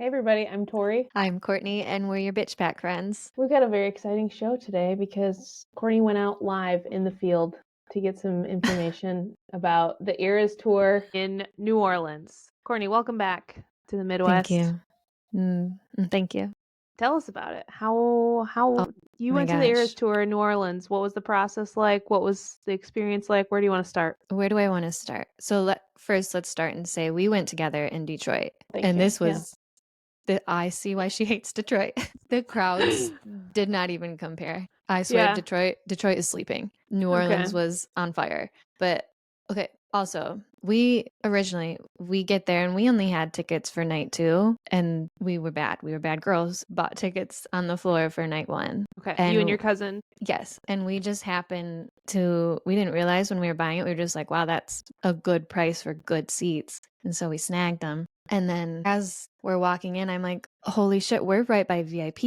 Hey everybody, I'm Tori. I'm Courtney, and we're your bitch pack friends. We've got a very exciting show today because Courtney went out live in the field to get some information about the Eras tour in New Orleans. Courtney, welcome back to the Thank Midwest. you. Thank you. Tell us about it. Oh How you my went to the Eras gosh. tour in New Orleans? What was the process like? What was the experience like? Where do you want to start? Where do I want to start? So let's start and say we went together in Detroit. Thank And you. this was I see why she hates Detroit. The crowds did not even compare. I swear, Yeah. Detroit is sleeping. New Okay. Orleans was on fire. But okay, also, we get there and we only had tickets for night 2, and we were bad. We were bad girls, bought tickets on the floor for night 1. Okay. You and your cousin? Yes, and we didn't realize when we were buying it, we were just like, wow, that's a good price for good seats. And so we snagged them. And then as we're walking in, I'm like, holy shit, we're right by VIP.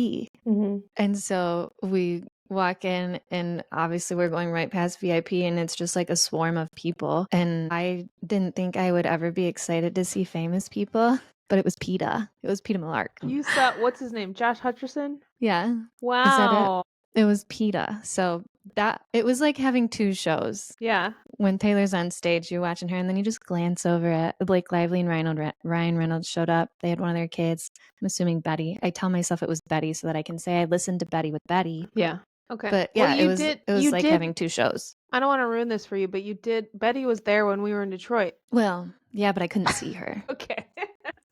Mm-hmm. And so we walk in, and obviously we're going right past VIP, and it's just like a swarm of people. And I didn't think I would ever be excited to see famous people, but it was PETA. It was PETA Malark. You saw, what's his name? Josh Hutcherson? Yeah. Wow. Is that it? It was PETA. So it was like having 2 shows. Yeah. When Taylor's on stage, you're watching her, and then you just glance over at Blake Lively and Ryan Reynolds showed up. They had one of their kids. I'm assuming Betty. I tell myself it was Betty so that I can say I listened to Betty with Betty. Yeah. Okay. But yeah, Well, it was like having 2 shows. I don't want to ruin this for you, but Betty was there when we were in Detroit. Well, yeah, but I couldn't see her. Okay.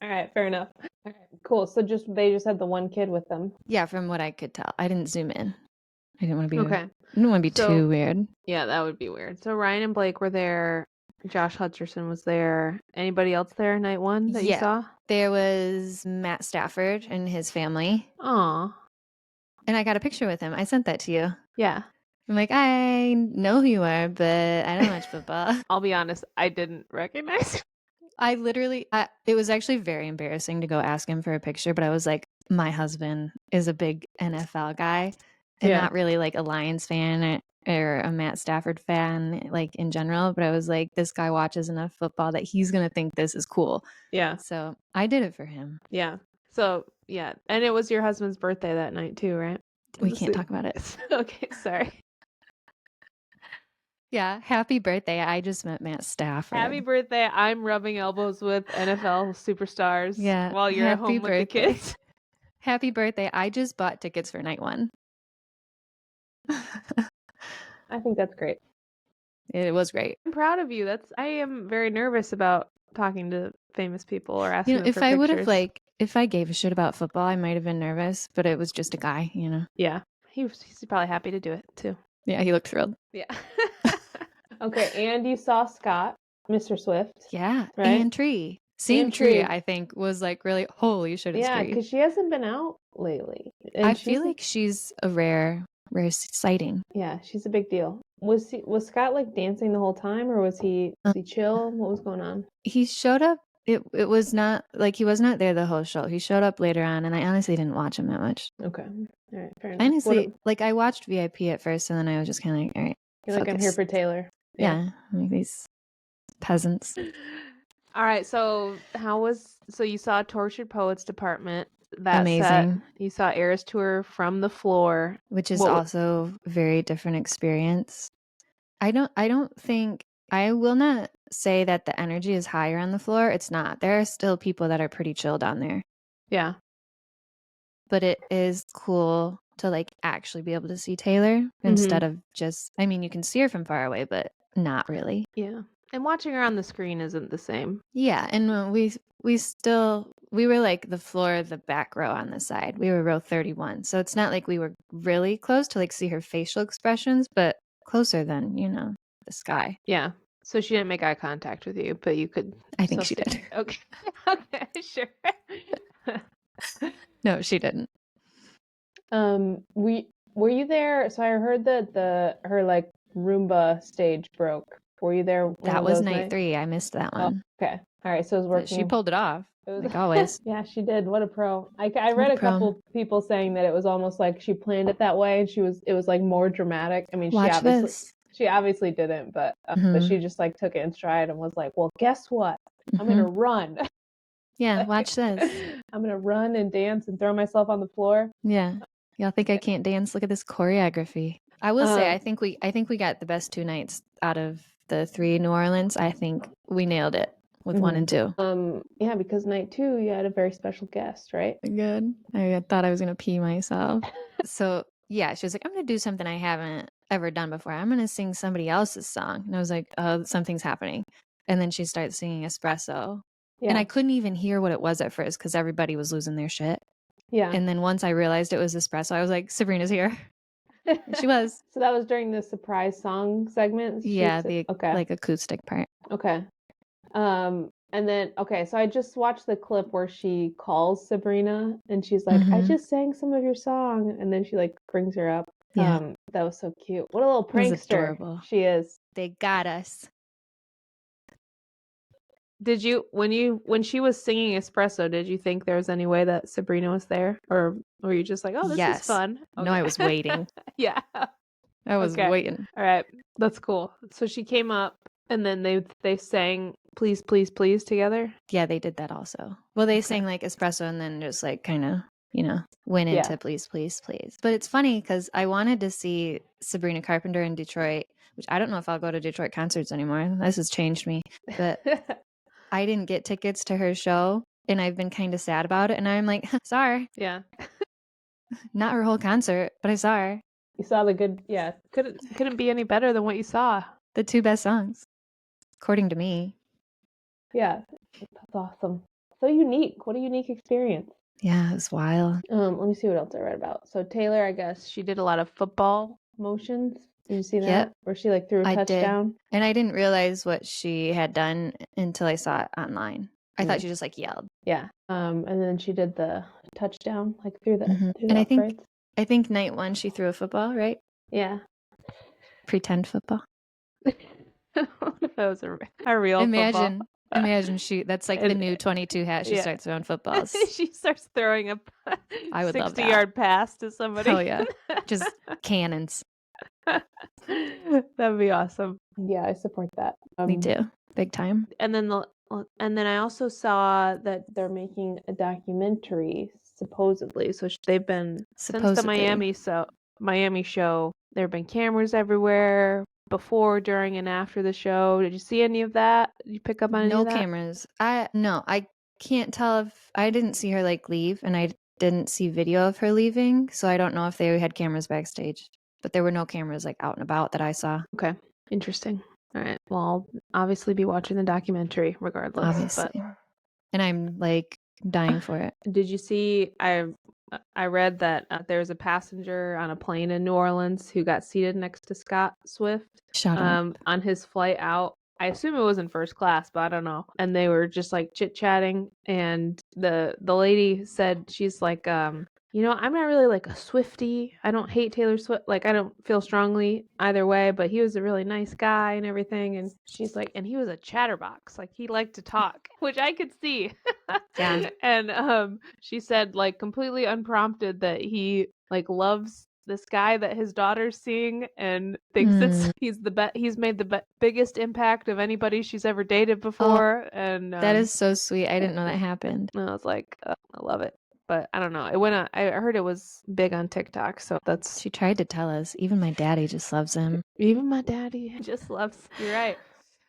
All right, fair enough. All right, cool. So they just had the one kid with them. Yeah, from what I could tell. I didn't zoom in. I didn't want to be Okay. I didn't want to be too weird. Yeah, that would be weird. So Ryan and Blake were there. Josh Hutcherson was there. Anybody else there night 1 that you saw? There was Matt Stafford and his family. Aw. And I got a picture with him. I sent that to you. Yeah. I'm like, I know who you are, but I don't watch football. I'll be honest, I didn't recognize him. It was actually very embarrassing to go ask him for a picture, but I was like, my husband is a big NFL guy and not really like a Lions fan or a Matt Stafford fan, like in general. But I was like, this guy watches enough football that he's going to think this is cool. Yeah. So I did it for him. Yeah. So, yeah. And it was your husband's birthday that night too, right? We can't talk about it. Okay, sorry. Yeah, happy birthday. I just met Matt Stafford. Happy birthday. I'm rubbing elbows with NFL superstars while you're at home with the kids. Happy birthday. I just bought tickets for night 1. I think that's great. It was great. I'm proud of you. I am very nervous about talking to famous people or asking them for if I would have pictures. if I gave a shit about football, I might have been nervous, but it was just a guy, Yeah. He's probably happy to do it too. Yeah, he looked thrilled. Yeah. Okay, and you saw Scott, Mr. Swift. Yeah, right? and Tree. Seeing Tree, I think, was like really, holy shit, it's Tree. Yeah, because she hasn't been out lately. And I feel like she's a rare sighting. Yeah, she's a big deal. Was Scott like dancing the whole time, or was he chill? What was going on? He showed up. It was not like he was not there the whole show. He showed up later on, and I honestly didn't watch him that much. Okay, all right, fair enough. Honestly, like I watched VIP at first, and then I was just kind of like, all right, you're like, I'm here for Taylor. Yeah, like these peasants. All right, so you saw Tortured Poets Department. That amazing. You saw Eras Tour from the floor, which is also a very different experience. I will not say that the energy is higher on the floor. It's not. There are still people that are pretty chill down there. Yeah. But it is cool to like actually be able to see Taylor instead of just, I mean, you can see her from far away, but not really. Yeah. And watching her on the screen isn't the same. Yeah. And we were like the floor, the back row on the side. We were row 31. So it's not like we were really close to like see her facial expressions, but closer than, the sky. Yeah. So she didn't make eye contact with you, but you could. I think she did. Okay. Okay, sure. No, she didn't. Were you there? So I heard that her like Roomba stage broke. Were you there? That was night 3. I missed that one. Oh, okay. All right. So it was working. She pulled it off. Like always. Yeah, she did. What a pro. I read a couple people saying that it was almost like she planned it that way, and it was like more dramatic. I mean, she obviously didn't, but she just like took it in stride and was like, well, guess what? I'm going to run. Yeah, watch this. I'm gonna run and dance and throw myself on the floor. Yeah. Y'all think I can't dance? Look at this choreography. I will say, I think we got the best 2 nights out of the 3 in New Orleans. I think we nailed it with 1 and 2. Yeah, because night 2 you had a very special guest, right? Good. I thought I was gonna pee myself. So yeah, she was like, I'm gonna do something I haven't ever done before. I'm gonna sing somebody else's song. And I was like, oh, something's happening. And then she starts singing Espresso. Yeah. And I couldn't even hear what it was at first because everybody was losing their shit. Yeah. And then once I realized it was Espresso, I was like, Sabrina's here. And she was. So that was during the surprise song segment? Yeah, the like acoustic part. Okay. And then, okay, so I just watched the clip where she calls Sabrina and she's like, I just sang some of your song. And then she like brings her up. Yeah. That was so cute. What a little prankster she is. They got us. Did you, when she was singing Espresso, did you think there was any way that Sabrina was there? Or were you just like, oh, this is fun? Okay. No, I was waiting. Yeah. I was waiting. All right. That's cool. So she came up and then they sang Please, Please, Please together? Yeah, they did that also. Well, they sang like Espresso and then just like kind of, went into Please, Please, Please. But it's funny because I wanted to see Sabrina Carpenter in Detroit, which I don't know if I'll go to Detroit concerts anymore. This has changed me. But I didn't get tickets to her show and I've been kind of sad about it. And I'm like, sorry. Yeah. Not her whole concert, but I saw her. You saw the good, yeah. Couldn't be any better than what you saw. The 2 best songs, according to me. Yeah, that's awesome. So unique. What a unique experience. Yeah, it was wild. Let me see what else I read about. So Taylor, I guess she did a lot of football motions. Did you see that? Yep. Where she like threw a touchdown? Did. And I didn't realize what she had done until I saw it online. I thought she just like yelled. Yeah. And then she did the touchdown like through the through and the I think night 1 she threw a football, right? Yeah. Pretend football. What if that was a real football? Imagine that's like the new 22 hat. She starts throwing footballs. She starts throwing a I would 60-yard pass to somebody. Oh yeah. Just cannons. That'd be awesome. Yeah, I support that. Me too. Big time. And then I also saw that they're making a documentary supposedly. So they've been since the Miami show. There have been cameras everywhere before, during, and after the show. Did you see any of that? Did you pick up on any of that? No cameras. I can't tell if I didn't see her like leave, and I didn't see video of her leaving, so I don't know if they had cameras backstage. But there were no cameras like out and about that I saw. Okay, interesting. All right. Well, I'll obviously be watching the documentary regardless. Obviously. And I'm like dying for it. Did you see? I read that there was a passenger on a plane in New Orleans who got seated next to Scott Swift. Shut up. On his flight out. I assume it was in first class, but I don't know. And they were just like chit-chatting, and the lady said, she's like, I'm not really like a Swiftie. I don't hate Taylor Swift. Like, I don't feel strongly either way, but he was a really nice guy and everything. And she's like, and he was a chatterbox. Like, he liked to talk, which I could see. Yeah. And she said, like, completely unprompted, that he like loves this guy that his daughter's seeing and thinks he's made the biggest impact of anybody she's ever dated before. And that is so sweet. I didn't know that happened. And I was like, I love it. But I don't know. It went on. I heard it was big on TikTok. So that's. She tried to tell us. Even my daddy just loves him. Even my daddy just loves. You're right.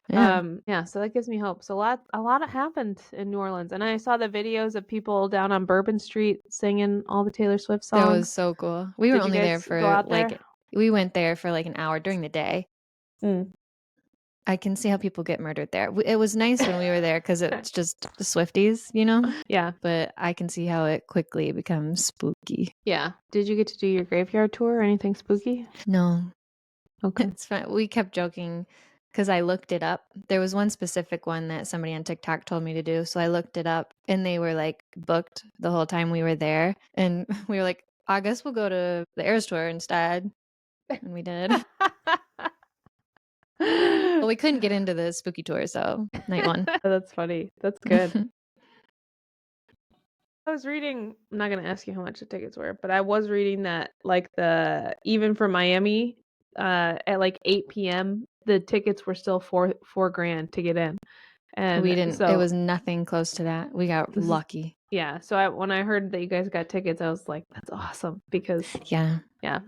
Yeah. So that gives me hope. So a lot happened in New Orleans, and I saw the videos of people down on Bourbon Street singing all the Taylor Swift songs. That was so cool. We were only there for like we went there for like an hour during the day. I can see how people get murdered there. It was nice when we were there because it's just the Swifties, Yeah. But I can see how it quickly becomes spooky. Yeah. Did you get to do your graveyard tour or anything spooky? No. Okay. It's fine. We kept joking because I looked it up. There was one specific one that somebody on TikTok told me to do. So I looked it up and they were like booked the whole time we were there. And we were like, I guess we'll go to the Eras tour instead. And we did. Well, we couldn't get into the spooky tour, so night 1. That's funny. That's good. I was reading, I'm not going to ask you how much the tickets were, but I was reading that like even for Miami, at like 8 p.m., the tickets were still $4,000 to get in. And We didn't. so It was nothing close to that. We got lucky. Yeah. So when I heard that you guys got tickets, I was like, that's awesome because Yeah. yeah.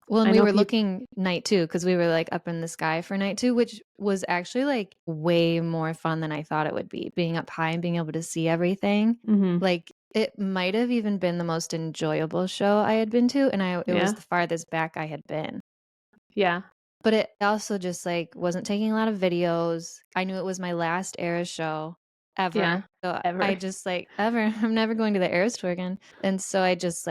Well, and I we know were peop- looking night 2 because we were like up in the sky for night 2, which was actually like way more fun than I thought it would be. Being up high and being able to see everything. Mhm. Like it might have even been the most enjoyable show I had been to, and it was Yeah. the farthest back I had been. Yeah. But it also just like wasn't taking a lot of videos. I knew it was my last Eras show ever. Yeah. So Ever. I just like I'm never going to the Eras tour again. And so I just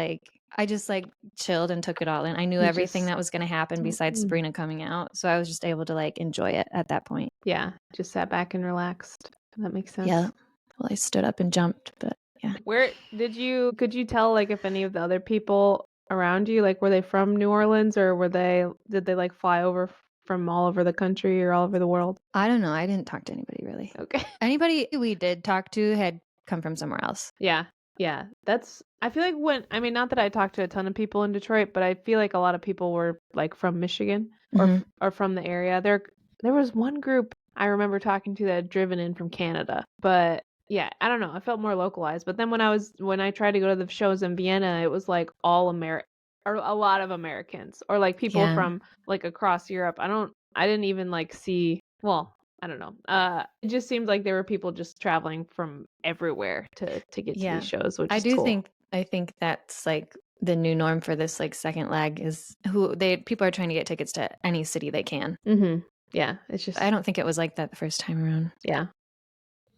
chilled and took it all in. I knew You everything just- that was going to happen besides Mm. Sabrina coming out. So I was just able to like enjoy it at that point. Yeah. Just sat back and relaxed. That makes sense. Yeah. Well, I stood up and jumped, but yeah. Could you tell like if any of the other people around you, like were they from New Orleans or did they like fly over from all over the country or all over the world? I don't know. I didn't talk to anybody really. Okay. Anybody we did talk to had come from somewhere else. Yeah. Yeah. I feel like not that I talked to a ton of people in Detroit, but I feel like a lot of people were like from Michigan or from the area. There was one group I remember talking to that had driven in from Canada, but yeah, I don't know. I felt more localized. But then when I tried to go to the shows in Vienna, it was like all American or a lot of Americans or like people from like across Europe. I didn't even like see, well, I don't know. It just seemed like there were people just traveling from everywhere to get to these shows, which is cool. I think that's like the new norm for this like second leg is people are trying to get tickets to any city they can. Mm-hmm. Yeah, it's just I don't think it was like that the first time around. Yeah.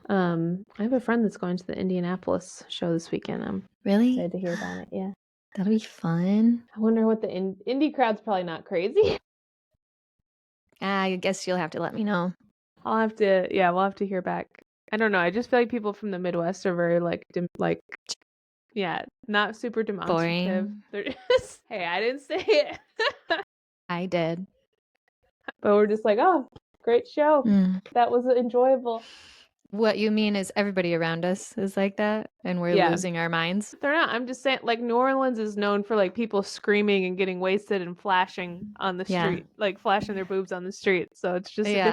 I have a friend that's going to the Indianapolis show this weekend. I'm Really excited to hear about it. Yeah. That'll be fun. I wonder what the indie crowd's probably not crazy. I guess you'll have to let me know. We'll have to hear back. I don't know. I just feel like people from the Midwest are very not super demonstrative. Boring. They're just, hey, I didn't say it. I did. But we're just like, oh, great show. That was enjoyable. What you mean is everybody around us is like that and we're losing our minds? They're not. I'm just saying, like, New Orleans is known for like people screaming and getting wasted and flashing on the street, like flashing their boobs on the street. So it's just a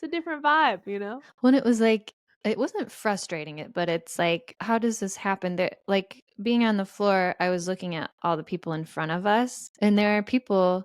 different vibe, you know? When it was like, it wasn't frustrating but it's like, how does this happen? There, like being on the floor, I was looking at all the people in front of us and there are people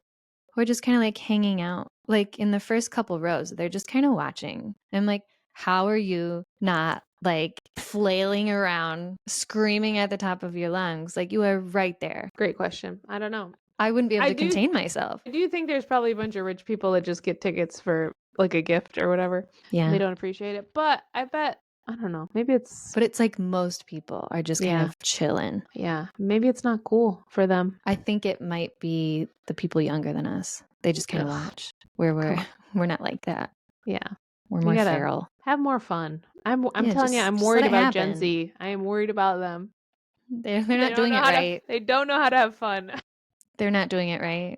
who are just kind of like hanging out, like in the first couple rows, they're just kind of watching. I'm like, how are you not like flailing around, screaming at the top of your lungs? Like you are right there. Great question. I don't know. I wouldn't be able to contain myself. I do think there's probably a bunch of rich people that just get tickets for like a gift or whatever. Yeah. They don't appreciate it. But I bet, I don't know, maybe it's... But it's like most people are just kind of chilling. Yeah. Maybe it's not cool for them. I think it might be the people younger than us. They just kind of watch. Where we're not like that. Yeah. We're more feral. Have more fun. I'm telling you, I'm worried about Gen Z. I am worried about them. They're not doing it right. They don't know how to have fun. They're not doing it right.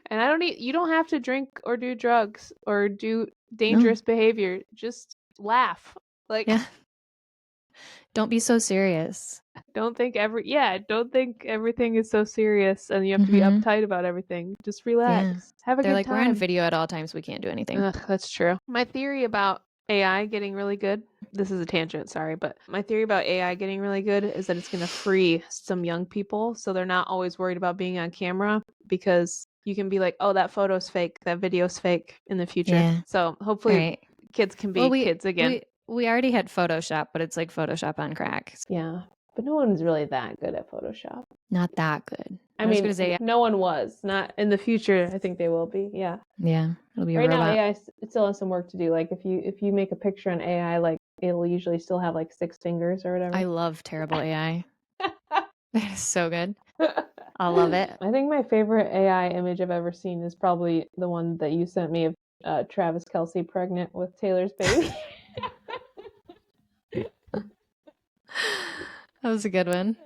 And you don't have to drink or do drugs or do dangerous behavior. Just laugh. Like, don't be so serious. Don't think everything is so serious and you have to be uptight about everything. Just relax. Have a good time. We're on video at all times. We can't do anything. Ugh, that's true. My theory about AI getting really good, this is a tangent, sorry, but my theory about AI getting really good is that it's going to free some young people so they're not always worried about being on camera because you can be like, oh, that photo's fake, that video's fake in the future. Yeah. So hopefully kids can be kids again. We already had Photoshop, but it's like Photoshop on crack. Yeah. But no one's really that good at Photoshop. Not that good. I mean, gonna say, no one was. Not in the future. I think they will be. Yeah. Yeah. It'll be right a robot. now. AI still has some work to do. Like if you make a picture on AI, like it'll usually still have like 6 fingers or whatever. I love terrible AI. That is so good. I love it. I think my favorite AI image I've ever seen is probably the one that you sent me of Travis Kelce pregnant with Taylor's baby. That was a good one.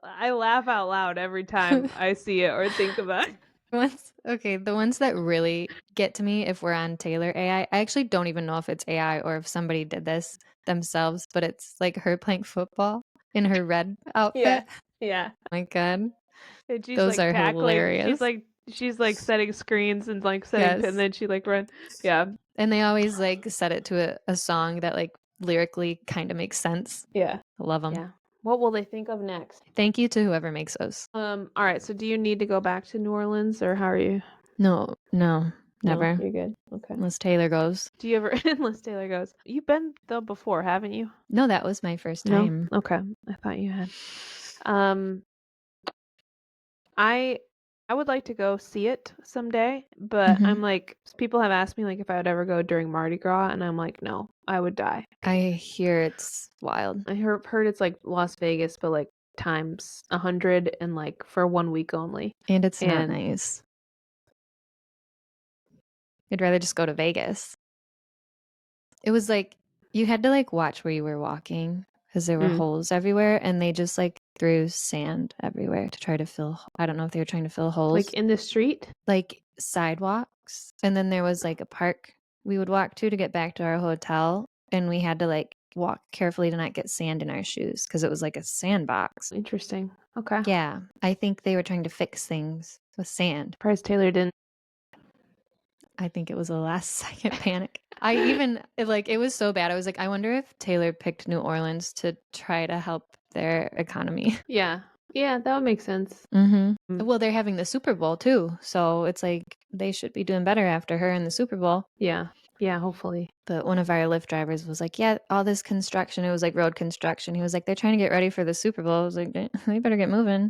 I laugh out loud every time I see it or think about it. The ones that really get to me if we're on Taylor AI, I actually don't even know if it's AI or if somebody did this themselves, but it's like her playing football in her red outfit. Yeah. Oh my God. And she's those like are tackling, hilarious. She's like she's like setting screens and like setting, Yes. and then she like run. Yeah. And they always like set it to a song that like lyrically kind of makes sense. Yeah. I love them. Yeah. What will they think of next? Thank you to whoever makes those. All right. So do you need to go back to New Orleans or how are you? No, never. No, you're good. Okay. Unless Taylor goes. Do you ever, unless Taylor goes, you've been though before, haven't you? No, that was my first No? time. Okay. I thought you had. I would like to go see it someday, but Mhm. I'm like, people have asked me like if I would ever go during Mardi Gras, and I'm like, no, I would die. I hear it's wild. I heard it's like Las Vegas, but like times 100 and like for 1 week only. And it's not And nice. I'd rather just go to Vegas. It was like you had to like watch where you were walking because there were holes everywhere and they just like threw sand everywhere to try to fill. I don't know if they were trying to fill holes. like in the street? Like sidewalks. And then there was like a park we would walk to get back to our hotel. And we had to like walk carefully to not get sand in our shoes because it was like a sandbox. Interesting. Okay. Yeah. I think they were trying to fix things with sand. Surprised Taylor didn't. I think it was a last second panic. I even like it was so bad. I was like, I wonder if Taylor picked New Orleans to try to help their economy. Yeah. Yeah, that would make sense. Well, they're having the Super Bowl too, so it's like they should be doing better after her in the Super Bowl. Yeah. Yeah, hopefully. But one of our Lyft drivers was like, yeah, all this construction, it was like road construction. He was like, they're trying to get ready for the Super Bowl. I was like, they better get moving.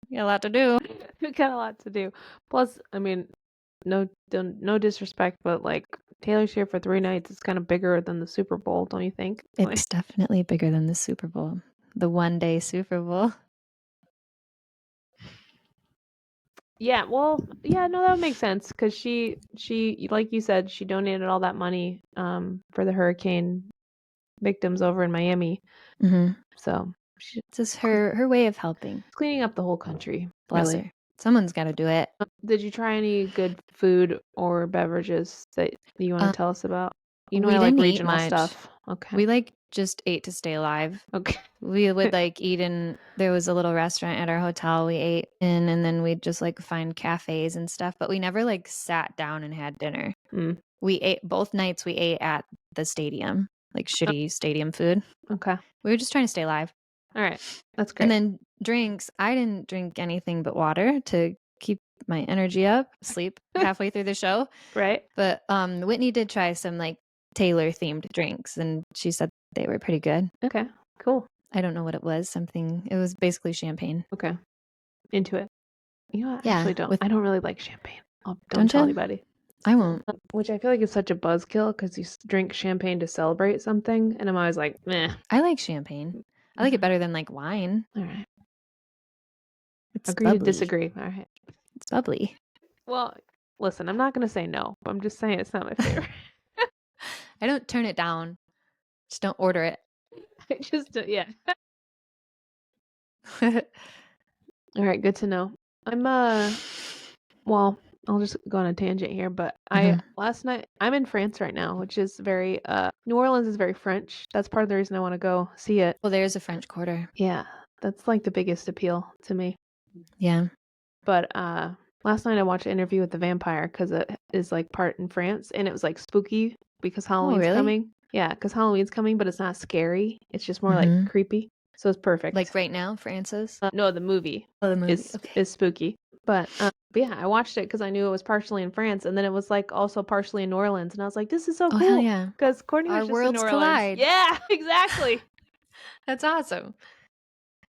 You got a lot to do. We got a lot to do. Plus, I mean, no disrespect, but like Taylor's here for 3 nights. It's kind of bigger than the Super Bowl, don't you think? It's definitely bigger than the Super Bowl. The 1-day Super Bowl. Yeah, well, yeah, no, that would make sense because she, like you said, she donated all that money for the hurricane victims over in Miami. So she's just her way of helping, cleaning up the whole country. Bless her. Someone's got to do it. Did you try any good food or beverages that you want to tell us about? You know, I like regional stuff. Okay. We like just ate to stay alive. Okay. We would like eat in, there was a little restaurant at our hotel we ate in, and then we'd just like find cafes and stuff, but we never like sat down and had dinner. We ate both nights, we ate at the stadium, like shitty stadium food. Okay. We were just trying to stay alive. All right. That's great. And then drinks, I didn't drink anything but water to keep my energy up, sleep halfway through the show. Right. But Whitney did try some like Taylor themed drinks and she said they were pretty good. Okay, cool. I don't know what it was. It was basically champagne. Okay. Into it. You know, I Yeah, actually don't. I don't really like champagne. Don't Don't tell you? anybody. I won't. Which I feel like is such a buzzkill because you drink champagne to celebrate something, and I'm always like, meh. I like champagne. I like it better than like wine. All right. It's Agree bubbly. to disagree. All right. It's bubbly. Well, listen, I'm not going to say no, but I'm just saying it's not my favorite. I don't turn it down. Just don't order it. I just, yeah. All right, good to know. I'm, well, I'll just go on a tangent here, but last night, I'm in France right now, which is very, New Orleans is very French. That's part of the reason I want to go see it. Well, there's a French Quarter. Yeah, that's like the biggest appeal to me. Yeah. But, last night I watched an interview with the vampire because it is like part in France and it was like spooky because Halloween's coming. Yeah, because Halloween's coming, but it's not scary. It's just more like creepy. So it's perfect. Like right now, Francis? No, the movie. Oh, the movie is spooky. But yeah, I watched it because I knew it was partially in France, and then it was like also partially in New Orleans, and I was like, "This is so cool!" Hell yeah! Because Courtney was Our just worlds in New Orleans. collide. Yeah, exactly. That's awesome.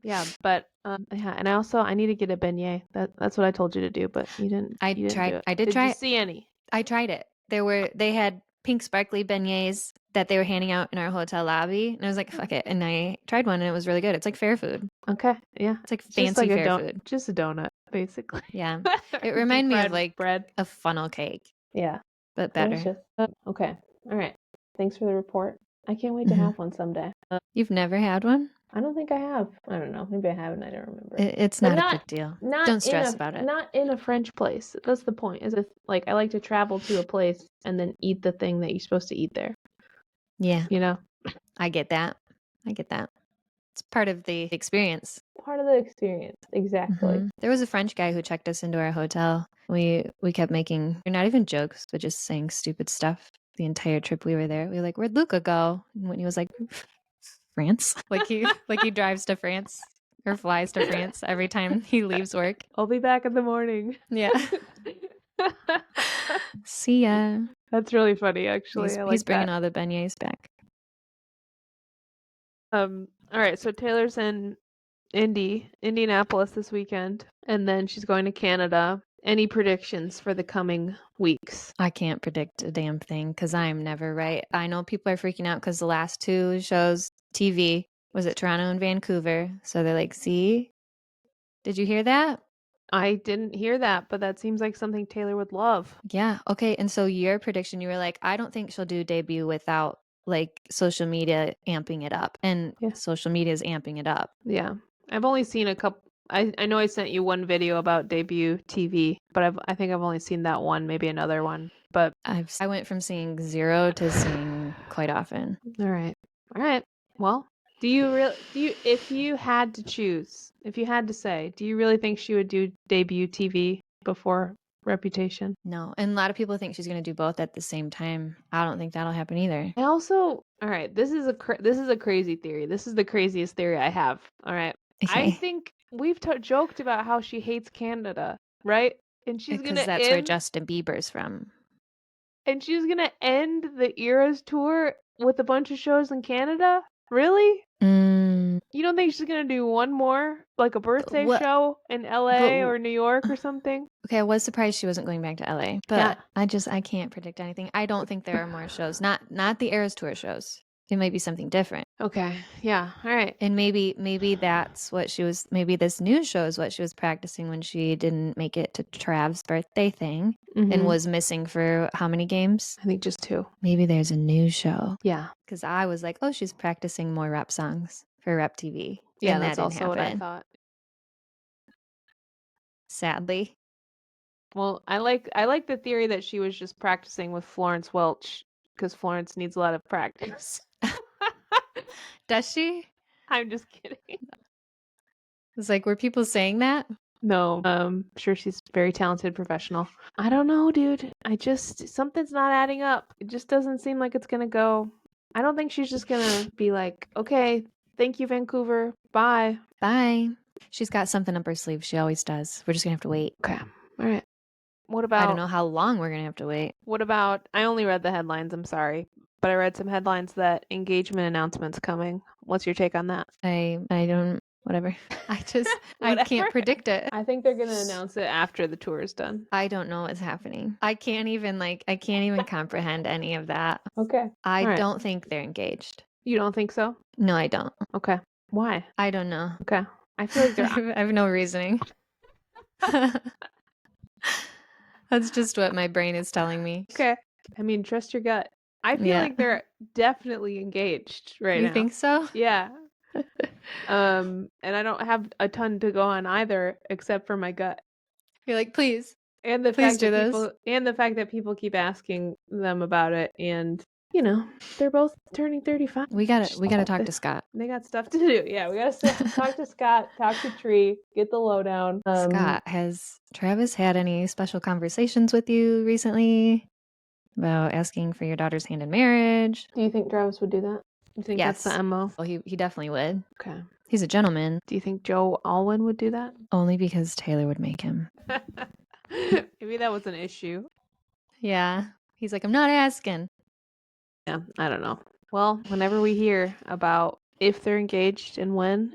Yeah, but yeah, and I need to get a beignet. That's what I told you to do, but you didn't. I didn't tried. Do it. I did try. Did you see any? I tried it. They had pink sparkly beignets that they were handing out in our hotel lobby, and I was like, "Fuck it!" And I tried one, and it was really good. It's like fair food. Okay, yeah, it's like fancy like fair food. Just a donut, basically. Yeah, it reminded me of like bread, a funnel cake. Yeah, but better. Delicious. Okay, all right. Thanks for the report. I can't wait to have one someday. You've never had one? I don't think I have. I don't know. Maybe I haven't. I don't remember. It's not a big deal. Don't stress about it. Not in a French place. That's the point. Is like I like to travel to a place and then eat the thing that you're supposed to eat there. Yeah. You know? I get that. It's It's part of the experience. Part of the experience, exactly. There was a French guy who checked us into our hotel. We kept making, not even jokes, but just saying stupid stuff the entire trip we were there. We were like, "Where'd Luca go?" And when he was like, "France," like he drives to France or flies to France every time he leaves work. I'll be back in the morning. Yeah. See ya. That's really funny, actually. He's bringing all the beignets back. All right, so Taylor's in Indianapolis this weekend, and then she's going to Canada. Any predictions for the coming weeks? I can't predict a damn thing because I'm never right. I know people are freaking out because the last 2 shows, TV, was at Toronto and Vancouver. So they're like, see? Did you hear that? I didn't hear that, but that seems like something Taylor would love. Yeah. Okay. And so your prediction, you were like, I don't think she'll do debut without like social media amping it up. And social media is amping it up. Yeah. I've only seen a couple. I know I sent you one video about debut TV, but I think I've only seen that one, maybe another one. But I went from seeing 0 to seeing quite often. All right. Well, if you had to choose, if you had to say, do you really think she would do debut TV before Reputation? No. And a lot of people think she's going to do both at the same time. I don't think that'll happen either. I also, all right, this is a crazy theory. This is the craziest theory I have. All right. Okay. I think we've joked about how she hates Canada, right? And she's going to that's where Justin Bieber's from. And she's going to end the Eras tour with a bunch of shows in Canada? Really? You don't think she's going to do one more, like a birthday show in LA or New York or something? Okay, I was surprised she wasn't going back to LA, but I can't predict anything. I don't think there are more shows. Not the Eras tour shows. It might be something different. Okay. Yeah. All right. And maybe that's what she was, maybe this new show is what she was practicing when she didn't make it to Trav's birthday thing and was missing for how many games? I think just 2. Maybe there's a new show. Yeah. Because I was like, oh, she's practicing more rap songs for Rep TV. Yeah, and that's also what I thought. Sadly. Well, I like the theory that she was just practicing with Florence Welch because Florence needs a lot of practice. Does she? I'm just kidding. It's like, were people saying that? No, I'm sure she's a very talented professional. I don't know, dude. Something's not adding up. It just doesn't seem like it's gonna go. I don't think she's just gonna be like, okay, thank you, Vancouver. Bye. Bye. She's got something up her sleeve. She always does. We're just gonna have to wait. Okay. All right. What about? I don't know how long we're gonna have to wait. What about? I only read the headlines. I'm sorry, but I read some headlines that engagement announcements coming. What's your take on that? I don't. Whatever. I can't predict it. I think they're gonna announce it after the tour is done. I don't know what's happening. I can't even comprehend any of that. Okay. I don't think they're engaged. You don't think so? No, I don't. Okay. Why? I don't know. Okay. I feel like I have no reasoning. That's just what my brain is telling me. Okay. I mean, trust your gut. I feel like they're definitely engaged right now. You think so? Yeah. And I don't have a ton to go on either, except for my gut. You're like, please. And the please fact do that this. And the fact that people keep asking them about it, and they're both turning 35. We gotta talk to Scott. They got stuff to do. Yeah, we gotta talk to Scott, talk to Tree, get the lowdown. Scott, has Travis had any special conversations with you recently about asking for your daughter's hand in marriage? Do you think Travis would do that? You think that's the MO? Well, he definitely would. Okay. He's a gentleman. Do you think Joe Alwyn would do that? Only because Taylor would make him. Maybe that was an issue. Yeah. He's like, I'm not asking. Yeah, I don't know. Well, whenever we hear about if they're engaged and when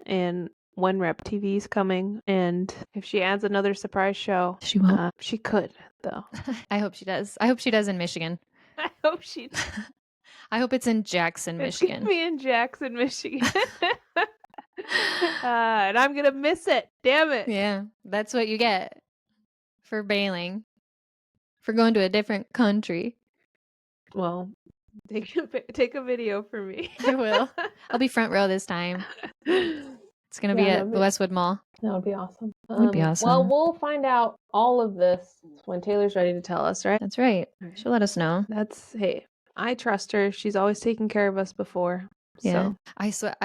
Rep TV's coming, and if she adds another surprise show, she won't. She could, though. I hope she does. I hope she does in Michigan. I hope she does. I hope it's in Jackson, Michigan. It's gonna be in Jackson, Michigan. And I'm gonna miss it. Damn it. Yeah, that's what you get for bailing. For going to a different country. Well, take a video for me. I will. I'll be front row this time. It's gonna be at the Westwood Mall. That would be awesome. That would be awesome. Well, we'll find out all of this when Taylor's ready to tell us, right? That's right. She'll let us know. Hey, I trust her. She's always taken care of us before. Yeah. So. I swear,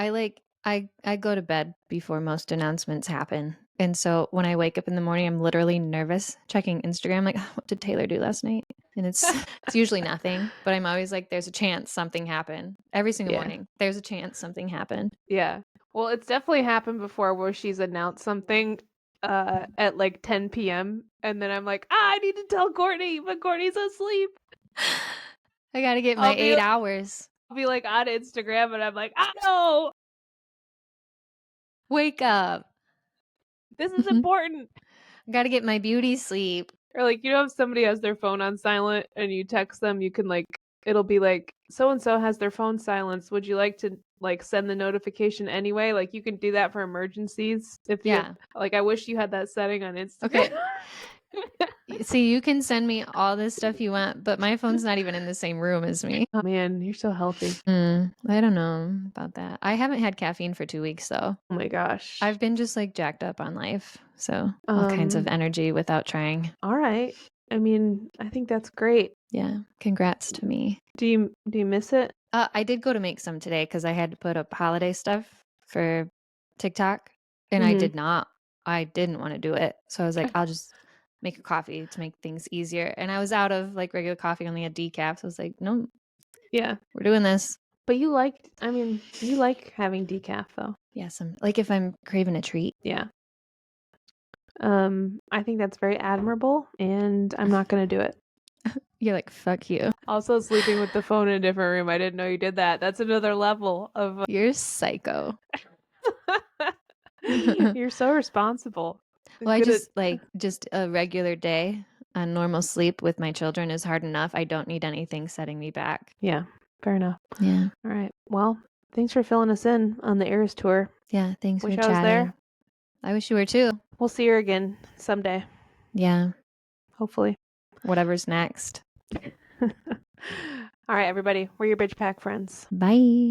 I go to bed before most announcements happen. And so when I wake up in the morning, I'm literally nervous checking Instagram, like, what did Taylor do last night? And it's usually nothing, but I'm always like, there's a chance something happened. Every single morning, there's a chance something happened. Yeah. Well, it's definitely happened before where she's announced something at like 10 p.m. and then I'm like, I need to tell Courtney, but Courtney's asleep. I got to get my 8 hours. I'll be like on Instagram and I'm like, no, wake up. This is important. I got to get my beauty sleep. Or like, you know, if somebody has their phone on silent and you text them, you can like, it'll be like, so-and-so has their phone silenced. Would you like to like send the notification anyway? Like you can do that for emergencies. If you like, I wish you had that setting on Instagram. Okay. See, you can send me all this stuff you want, but my phone's not even in the same room as me. Oh man, you're so healthy. I don't know about that. I haven't had caffeine for 2 weeks though. Oh my gosh. I've been just like jacked up on life. So all kinds of energy without trying. All right. I mean, I think that's great. Yeah. Congrats to me. Do you miss it? I did go to make some today because I had to put up holiday stuff for TikTok and I didn't want to do it. So I was like, I'll just make a coffee to make things easier. And I was out of like regular coffee, only had decaf. So I was like, no. Yeah. We're doing this. But you like having decaf though. Yeah, like if I'm craving a treat. Yeah. I think that's very admirable and I'm not going to do it. You're like, fuck you. Also sleeping with the phone in a different room. I didn't know you did that. That's another level of You're psycho. You're so responsible. Well, I just just a regular day on normal sleep with my children is hard enough. I don't need anything setting me back. Yeah, fair enough. Yeah. All right. Well, thanks for filling us in on the Eras tour. Yeah, thanks for chatting. I was there. I wish you were too. We'll see her again someday. Yeah. Hopefully. Whatever's next. All right, everybody. We're your bitch pack friends. Bye.